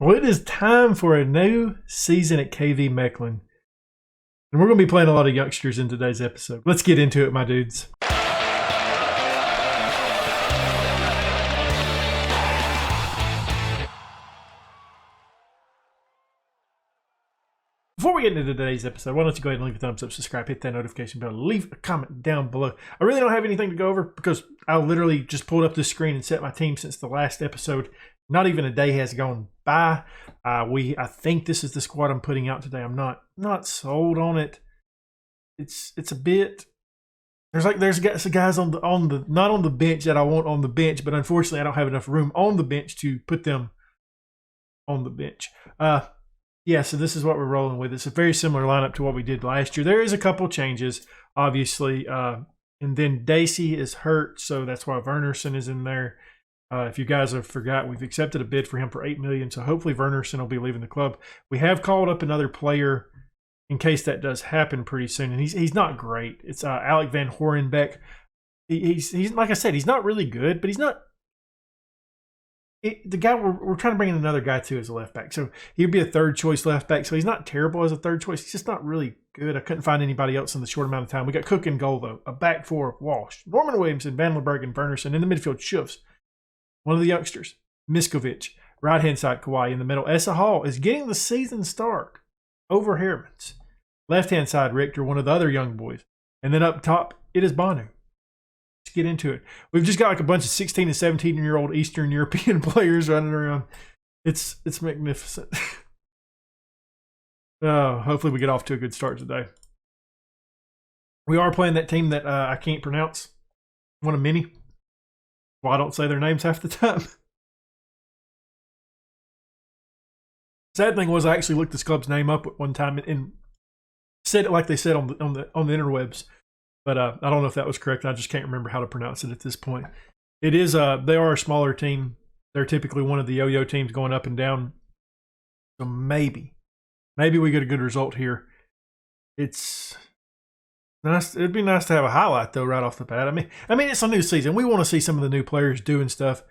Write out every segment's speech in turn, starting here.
Well, it is time for a new season at KV Mechelen. And we're going to be playing a lot of youngsters in today's episode. Let's get into it, my dudes. Before we get into today's episode, why don't you go ahead and leave a thumbs up, subscribe, hit that notification bell, leave a comment down below. I really don't have anything to go over because I literally just pulled up this screen and set my team since the last episode. Not even a day has gone by. I think this is the squad I'm putting out today. I'm not sold on it. It's a bit. There's guys on the not on the bench that I want on the bench, but unfortunately I don't have enough room on the bench to put them on the bench. Yeah, so this is what we're rolling with. It's a very similar lineup to what we did last year. There is a couple changes, obviously, and then Daegu is hurt, so that's why Wernerson is in there. If you guys have forgot, we've accepted a bid for him for $8 million, so hopefully Wernerson will be leaving the club. We have called up another player in case that does happen pretty soon, and he's not great. It's Alec van Horenbeck. He's like I said, he's not really good, but he's not. The guy we're trying to bring in another guy too as a left back, so he'd be a third choice left back. So he's not terrible as a third choice. He's just not really good. I couldn't find anybody else in the short amount of time. We got Cook in goal though, a back four: Walsh, Norman Williamson, Van Leberg, and Wernerson. In the midfield, Schufs, one of the youngsters, Miskovic. Right hand side, Kawhi. In the middle, Essa Hall is getting the season start over Hermans. Left hand side, Richter, one of the other young boys, and then up top, it is Banu. Let's get into it. We've just got like a bunch of 16 and 17-year-old Eastern European players running around. It's magnificent. Hopefully we get off to a good start today. We are playing that team that I can't pronounce. One of many. Well, I don't say their names half the time. Sad thing was I actually looked this club's name up at one time and said it like they said on the interwebs. But I don't know if that was correct. I just can't remember how to pronounce it at this point. It is they are a smaller team. They're typically one of the yo-yo teams going up and down. So maybe we get a good result here. It's nice. It'd be nice to have a highlight though right off the bat. I mean it's a new season. We want to see some of the new players doing stuff.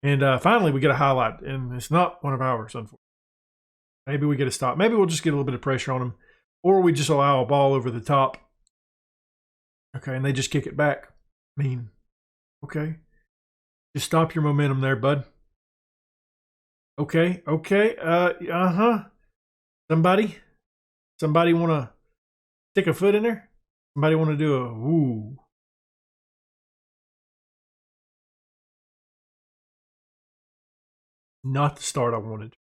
And finally we get a highlight, and it's not one of ours, unfortunately. Maybe we get a stop. Maybe we'll just get a little bit of pressure on them, or we just allow a ball over the top. Okay, and they just kick it back. I mean, okay. Just stop your momentum there, bud. Okay. Somebody want to stick a foot in there? Somebody want to do a woo? Not the start I wanted.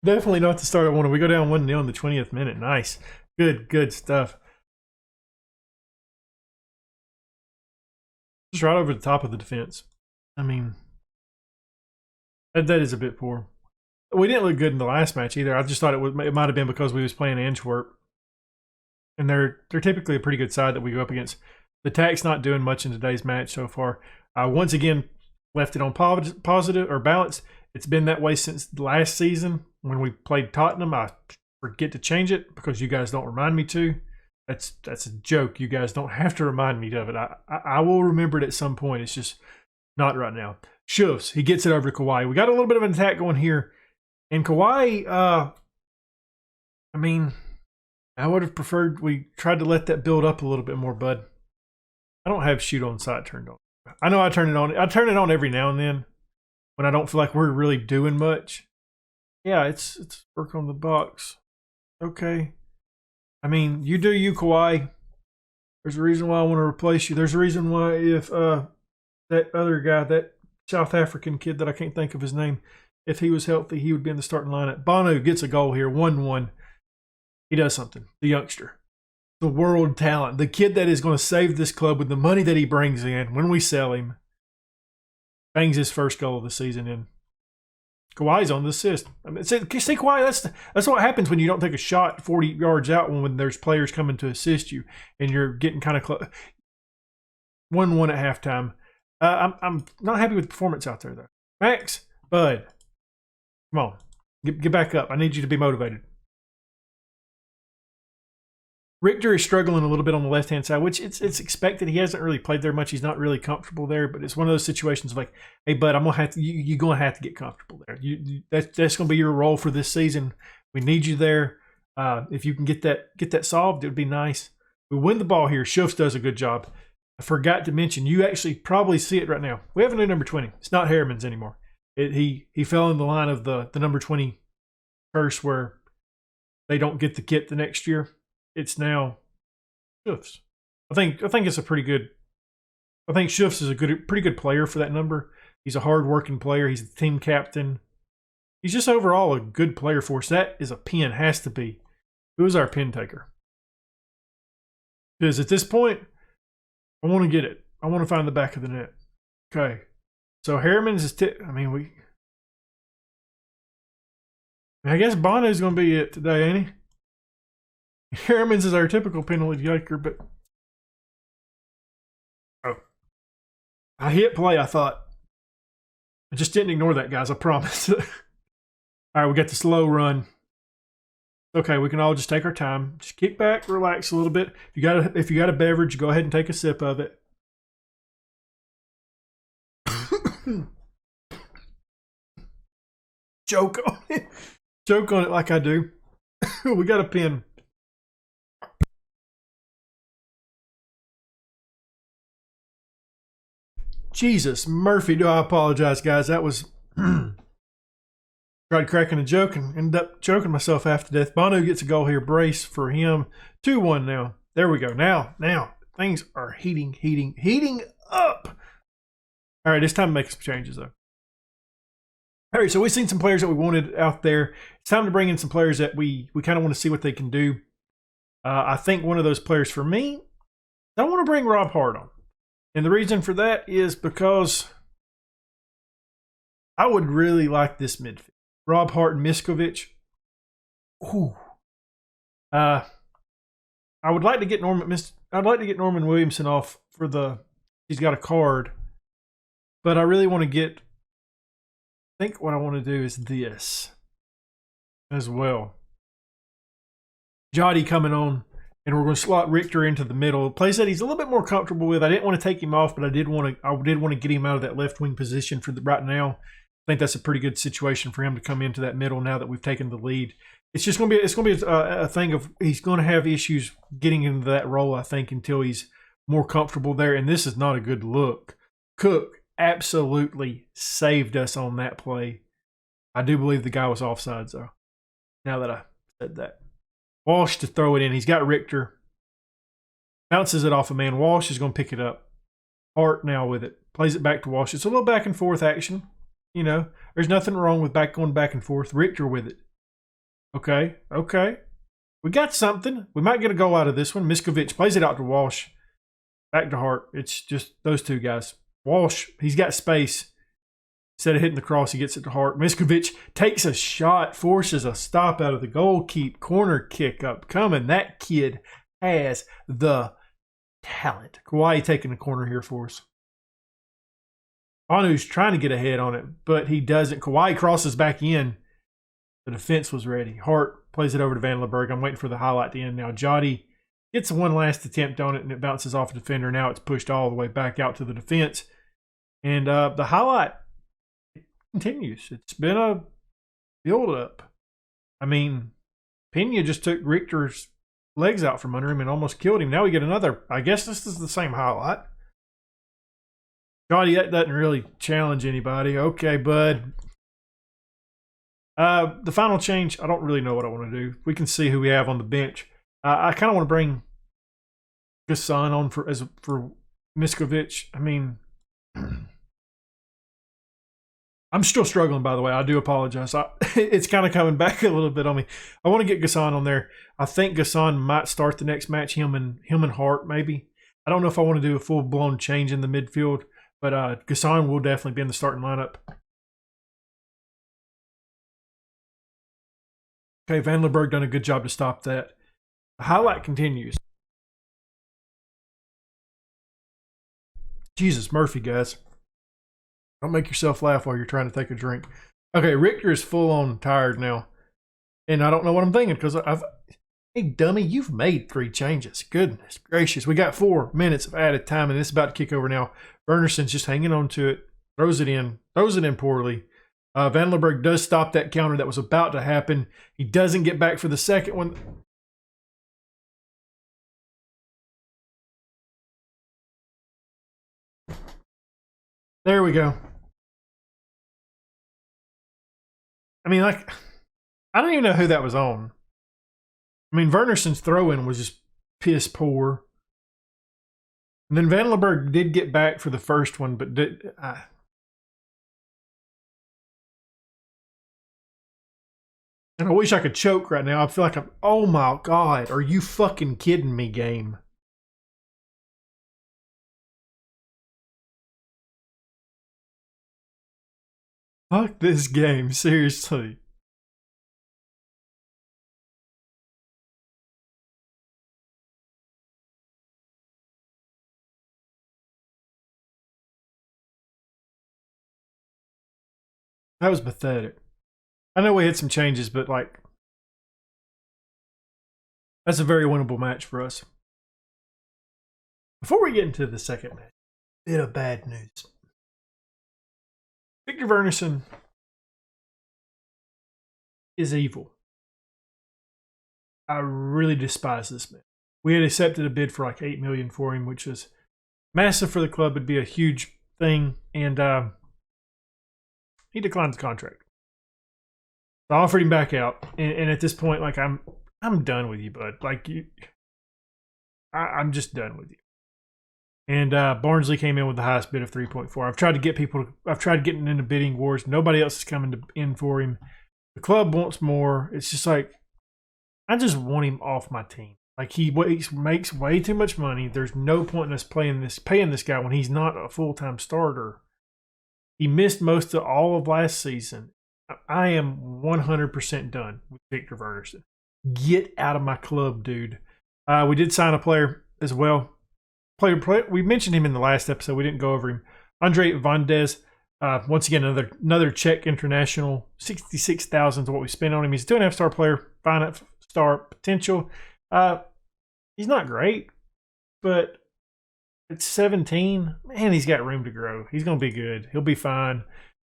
Definitely not the start I wanted. We go down 1-0 in the 20th minute. Nice. Good stuff. Just right over the top of the defense. I mean, that is a bit poor. We didn't look good in the last match either. I just thought it might have been because we was playing Antwerp, and they're typically a pretty good side that we go up against. The Tack's not doing much in today's match so far. Once again, left it on positive or balance. It's been that way since last season when we played Tottenham. I forget to change it because you guys don't remind me to. That's a joke. You guys don't have to remind me of it. I will remember it at some point. It's just not right now. Schufs, he gets it over to Kawhi. We got a little bit of an attack going here. And Kawhi, I mean, I would have preferred we tried to let that build up a little bit more, bud. I don't have shoot on sight turned on. I know I turn it on. I turn it on every now and then when I don't feel like we're really doing much. Yeah, it's work on the box. Okay. I mean, you do you, Kawhi. There's a reason why I want to replace you. There's a reason why if that other guy, that South African kid that I can't think of his name, if he was healthy, he would be in the starting lineup. Banu gets a goal here, 1-1. He does something. The youngster. The world talent. The kid that is going to save this club with the money that he brings in when we sell him. Bangs his first goal of the season in. Kawhi's on the assist. I mean, see, Kawhi, that's what happens when you don't take a shot 40 yards out when there's players coming to assist you and you're getting kind of close. 1-1 at halftime. I'm not happy with the performance out there, though. Max, bud, come on. Get back up. I need you to be motivated. Richter is struggling a little bit on the left-hand side, which it's expected. He hasn't really played there much. He's not really comfortable there, but it's one of those situations of like, hey, bud, I'm gonna have to. You're gonna have to get comfortable there. That's gonna be your role for this season. We need you there. If you can get that solved, it would be nice. We win the ball here. Schufts does a good job. I forgot to mention, you actually probably see it right now. We have a new number 20. It's not Harriman's anymore. He fell in the line of the number 20 curse where they don't get the kit the next year. It's now Schufts. I think it's a pretty good. I think Schufts is pretty good player for that number. He's a hard-working player. He's the team captain. He's just overall a good player for us. That is a pin, has to be. Who is our pin taker? Because at this point, I want to get it. I want to find the back of the net. Okay. So Harriman's is I guess Bono's going to be it today, ain't he? Harriman's is our typical penalty taker, but I hit play, I thought. I just didn't ignore that, guys, I promise. All right, we got the slow run. Okay, we can all just take our time. Just kick back, relax a little bit. If you got a beverage, go ahead and take a sip of it. Joke on it. Joke on it like I do. We got a pin. Jesus, Murphy, do I apologize, guys. That was... Tried cracking a joke and ended up choking myself half to death. Bono gets a goal here. Brace for him. 2-1 now. There we go. Now, things are heating up. All right, it's time to make some changes, though. All right, so we've seen some players that we wanted out there. It's time to bring in some players that we kind of want to see what they can do. I think one of those players for me, I want to bring Rob Hart on. And the reason for that is because I would really like this midfield. Rob Hart and Miskovic. Ooh. I would like to get Norman Williamson off for the. He's got a card, but I really want to get. I think what I want to do is this as well. Jody coming on, and we're going to slot Richter into the middle. A place that he's a little bit more comfortable with. I didn't want to take him off, but I did want to get him out of that left wing position for right now. I think that's a pretty good situation for him to come into that middle now that we've taken the lead. It's just going to be a thing of he's going to have issues getting into that role, I think, until he's more comfortable there. And this is not a good look. Cook absolutely saved us on that play. I do believe the guy was offsides, though, now that I said that. Walsh to throw it in. He's got Richter. Bounces it off a man. Walsh is going to pick it up. Hart now with it. Plays it back to Walsh. It's a little back and forth action. You know, there's nothing wrong with going back and forth. Richter with it. Okay. We got something. We might get a goal out of this one. Miskovic plays it out to Walsh. Back to Hart. It's just those two guys. Walsh, he's got space. Instead of hitting the cross, he gets it to Hart. Miskovic takes a shot, forces a stop out of the goal. Keep corner kick up coming. That kid has the talent. Kawhi taking the corner here for us. Anu's trying to get ahead on it, but he doesn't. Kawhi crosses back in. The defense was ready. Hart plays it over to Van Leberg. I'm waiting for the highlight to end now. Jody gets one last attempt on it, and it bounces off a defender. Now it's pushed all the way back out to the defense. And the highlight continues. It's been a build-up. I mean, Pena just took Richter's legs out from under him and almost killed him. Now we get another. I guess this is the same highlight. Jody, that doesn't really challenge anybody. Okay, bud. The final change, I don't really know what I want to do. We can see who we have on the bench. I kind of want to bring Gasson on for Miskovic. I mean, I'm still struggling, by the way. I do apologize. It's kind of coming back a little bit on me. I want to get Gasson on there. I think Gasson might start the next match, him and Hart maybe. I don't know if I want to do a full-blown change in the midfield. But Gasson will definitely be in the starting lineup. Okay, Van Leberg done a good job to stop that. The highlight continues. Jesus, Murphy, guys. Don't make yourself laugh while you're trying to take a drink. Okay, Richter is full on tired now. And I don't know what I'm thinking because Hey, dummy, you've made 3 changes. Goodness gracious. We got 4 minutes of added time, and it's about to kick over now. Wernersson's just hanging on to it. Throws it in poorly. Van Lerberg does stop that counter that was about to happen. He doesn't get back for the second one. There we go. I mean, like, I don't even know who that was on. I mean, Wernersson's throw-in was just piss poor. And then Van Lerberg did get back for the first one, but and I wish I could choke right now. I feel like oh my God, are you fucking kidding me, game? Fuck this game, seriously. That was pathetic. I know we had some changes, but like, that's a very winnable match for us. Before we get into the second match, bit of bad news. Victor Wernersson is evil. I really despise this man. We had accepted a bid for like $8 million for him, which is massive for the club. It'd be a huge thing, and he declined the contract. I offered him back out, and at this point, like I'm done with you, bud. Like I'm just done with you. And Barnsley came in with the highest bid of 3.4. I've tried to get getting into bidding wars. Nobody else is coming in for him. The club wants more. It's just like, I just want him off my team. Like, he makes way too much money. There's no point in us paying this guy when he's not a full-time starter. He missed most of all of last season. I am 100% done with Victor Wernersson. Get out of my club, dude. We did sign a player as well. We mentioned him in the last episode. We didn't go over him. Andre Vandes. Once again, another Czech international. 66,000 is what we spent on him. He's a 2.5-star player. 5.5-star potential. He's not great, but at 17, man, he's got room to grow. He's going to be good. He'll be fine.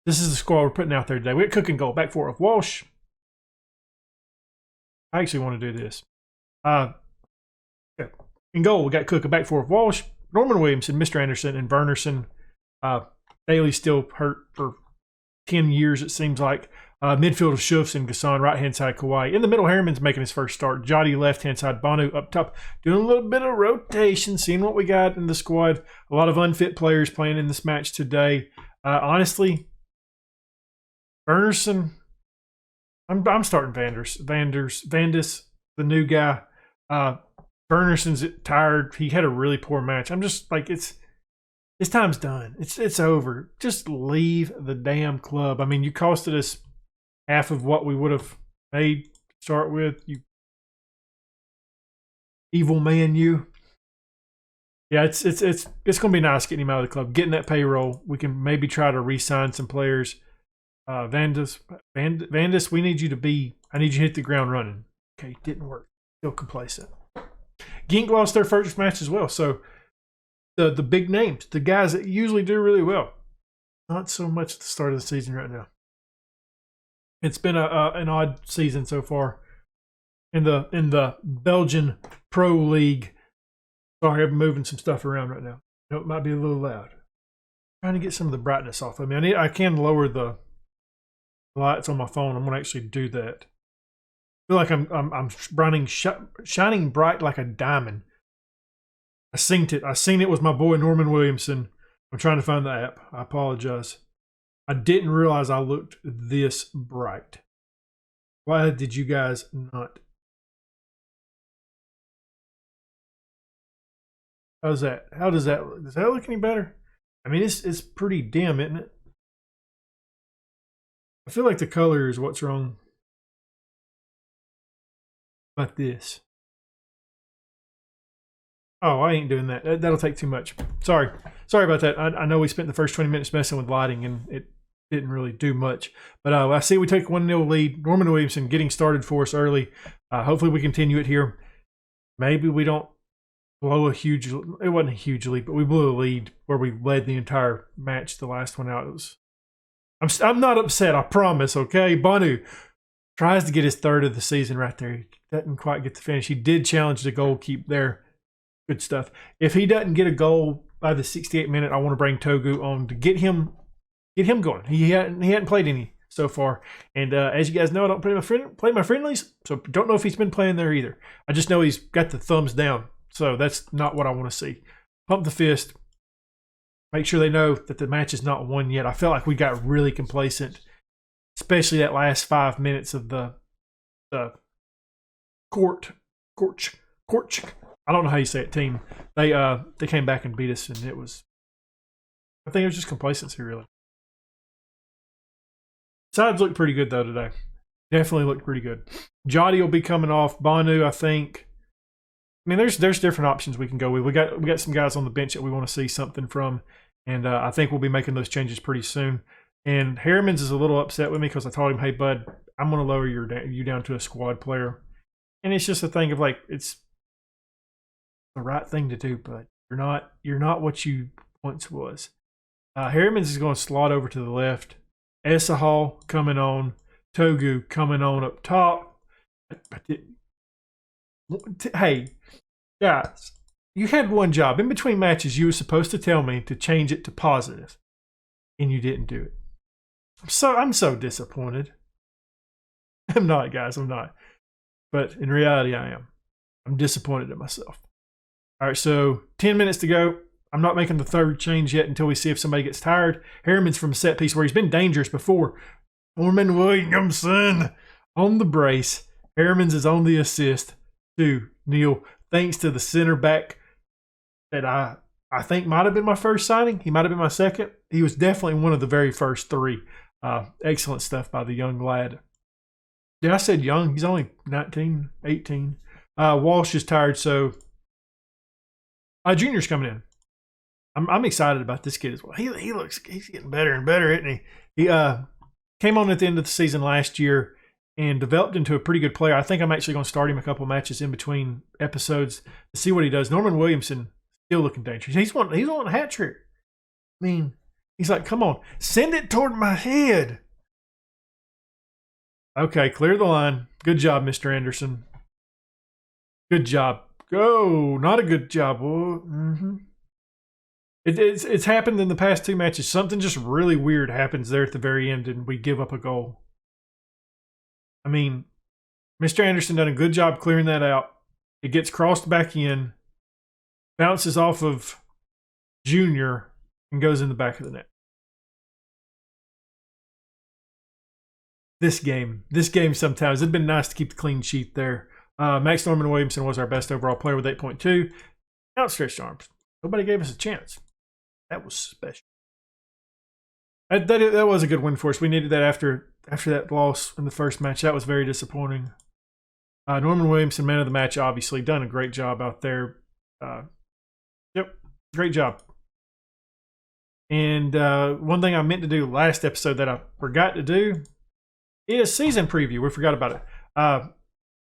This is the squad we're putting out there today. We got Cook and goal. Back four of Walsh. I actually want to do this. In goal, we got Cook, a back four of Walsh, Norman Williamson, Mr. Anderson, and Wernersson. Bailey's still hurt for 10 years, it seems like. Midfield of Schufs and Gasson, right-hand side Kawhi. In the middle, Harriman's making his first start. Jotty, left-hand side. Banu up top, doing a little bit of rotation, seeing what we got in the squad. A lot of unfit players playing in this match today. Honestly, Wernersson, I'm starting Vandis, the new guy. Wernersson's tired. He had a really poor match. I'm just like, his time's done. It's over. Just leave the damn club. I mean, you costed us half of what we would have made to start with. You evil man, you. Yeah, it's gonna be nice getting him out of the club, getting that payroll. We can maybe try to re-sign some players. Vandis, we need you to be. I need you to hit the ground running. Okay, didn't work. Still complacent. Genk lost their first match as well. So the big names, the guys that usually do really well, not so much at the start of the season right now. It's been an odd season so far in the Belgian Pro League. Sorry, I'm moving some stuff around right now. It might be a little loud. Trying to get some of the brightness off of me. I can lower the lights on my phone. I'm gonna actually do that. I feel like I'm shining bright like a diamond. I seen it with my boy Norman Williamson. I'm trying to find the app. I apologize. I didn't realize I looked this bright. Why did you guys not? How's that? How does that look? Does that look any better? I mean, it's pretty dim, isn't it? I feel like the color is what's wrong. About this. Oh, I ain't doing that. That'll take too much. Sorry about that. I know we spent the first 20 minutes messing with lighting, and it didn't really do much. But I see we take 1-0 lead. Norman Williamson getting started for us early. Hopefully we continue it here. Maybe we don't blow a huge, it wasn't a huge lead, but we blew a lead where we led the entire match. The last one out, I'm not upset, I promise, okay? Banu tries to get his third of the season right there. He doesn't quite get the finish. He did challenge the goal keep there. Good stuff. If he doesn't get a goal by the 68th minute, I want to bring Togu on to get him going. He hadn't played any so far. And as you guys know, I don't play my friendlies, so don't know if he's been playing there either. I just know he's got the thumbs down, so that's not what I want to see. Pump the fist. Make sure they know that the match is not won yet. I felt like we got really complacent, especially that last 5 minutes of the court. I don't know how you say it. Team. They came back and beat us, and I think it was just complacency, really. Sides look pretty good though today. Definitely look pretty good. Jotty will be coming off. Banu, I think. I mean, there's different options we can go with. We got some guys on the bench that we want to see something from, and I think we'll be making those changes pretty soon. And Harriman's is a little upset with me because I told him, "Hey, bud, I'm going to lower you down to a squad player," and it's just a thing of like it's the right thing to do, but you're not what you once was. Harriman's is going to slot over to the left. Esahal coming on. Togu coming on up top. Hey, guys, you had one job. In between matches, you were supposed to tell me to change it to positive, and you didn't do it. I'm so disappointed. I'm not, guys. I'm not. But in reality, I am. I'm disappointed in myself. All right, so 10 minutes to go. I'm not making the third change yet until we see if somebody gets tired. Harriman's from a set piece where he's been dangerous before. Norman Williamson on the brace. Harriman's is on the assist to Neil, thanks to the center back that I think might have been my first signing. He might have been my second. He was definitely one of the very first three. Excellent stuff by the young lad. Yeah, I said young. He's only 19, 18. Walsh is tired, so Junior's coming in. I'm excited about this kid as well. He's getting better and better, isn't he? He came on at the end of the season last year and developed into a pretty good player. I think I'm actually going to start him a couple matches in between episodes to see what he does. Norman Williamson still looking dangerous. He's on a hat trick. I mean, he's like, come on, send it toward my head. Okay, clear the line. Good job, Mr. Anderson. Good job. Go. Not a good job. It's happened in the past two matches. Something just really weird happens there at the very end, and we give up a goal. I mean, Mr. Anderson done a good job clearing that out. It gets crossed back in, bounces off of Junior, and goes in the back of the net. This game sometimes, it'd been nice to keep the clean sheet there. Max Norman Williamson was our best overall player with 8.2. Outstretched arms. Nobody gave us a chance. That was special. That was a good win for us. We needed that after that loss in the first match. That was very disappointing. Norman Williamson, man of the match, obviously. Done a great job out there. Yep, great job. And one thing I meant to do last episode that I forgot to do is season preview. We forgot about it.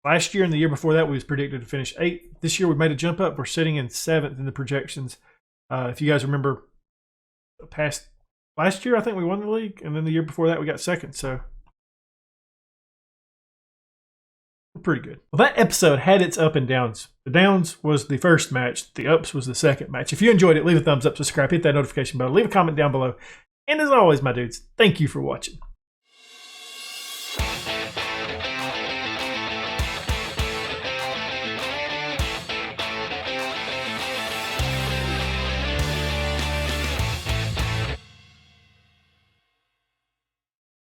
Last year and the year before that, we was predicted to finish 8th. This year, we made a jump up. We're sitting in 7th in the projections. If you guys remember, last year, I think we won the league, and then the year before that, we got 2nd. So we're pretty good. Well, that episode had its up and downs. The downs was the first match. The ups was the second match. If you enjoyed it, leave a thumbs up, subscribe, hit that notification bell, leave a comment down below. And as always, my dudes, thank you for watching.